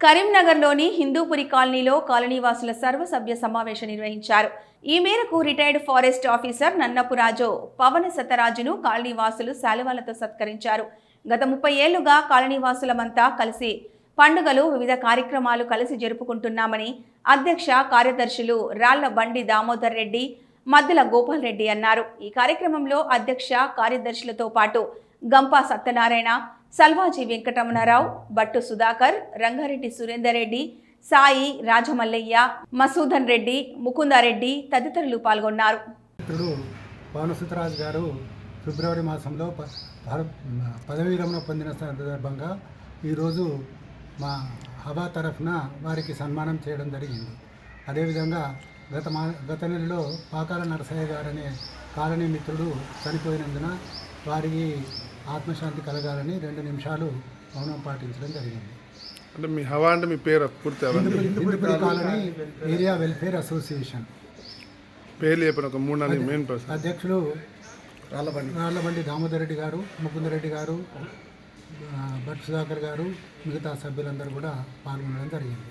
కరీంనగర్లోని హిందూపురి కాలనీలో కాలనీవాసుల సర్వసభ్య సమావేశం నిర్వహించారు. ఈ మేరకు రిటైర్డ్ ఫారెస్ట్ ఆఫీసర్ నన్నపురాజు పవన సతరాజును కాలనీవాసులు శాలువాలతో సత్కరించారు. గత 30 ఏళ్లుగా కాలనీవాసులమంతా కలిసి పండుగలు, వివిధ కార్యక్రమాలు కలిసి జరుపుకుంటున్నామని అధ్యక్ష కార్యదర్శులు రాళ్ల బండి దామోదర్ రెడ్డి, మద్దుల గోపాల్ రెడ్డి అన్నారు. ఈ కార్యక్రమంలో అధ్యక్ష కార్యదర్శులతో పాటు గంపా సత్యనారాయణ, సల్వాజీ వెంకటరమణారావు, బట్టు సుధాకర్, రంగారెడ్డి సురేందర్ రెడ్డి, సాయి రాజమల్లయ్య, మసూదన్ రెడ్డి, ముకుందారెడ్డి తదితరులు పాల్గొన్నారు. పవన సతరాజు గారు ఫిబ్రవరి మాసంలో పదవీ విరమణ పొందిన సందర్భంగా ఈరోజు మా హవా తరఫున వారికి సన్మానం చేయడం జరిగింది. అదేవిధంగా గత నెలలో పాకాల నరసయ్య గారనే కాలనీ మిత్రుడు చనిపోయినందున వారికి ఆత్మశాంతి కలగాలని 2 నిమిషాలు మౌనం పాటించడం జరిగింది. అంటే మీ హవా అంటే మీ పేరు పూర్తి హిందూపురి కాలనీ ఏరియా వెల్ఫేర్ అసోసియేషన్ పేర్లు చెప్పిన ఒక 3-4 మెయిన్ పర్సన్. అధ్యక్షులు రాళ్లబండి దామోదర్ రెడ్డి గారు, ముకుందరెడ్డి గారు, భట్ సుధాకర్ గారు, మిగతా సభ్యులందరూ కూడా పాల్గొనడం జరిగింది.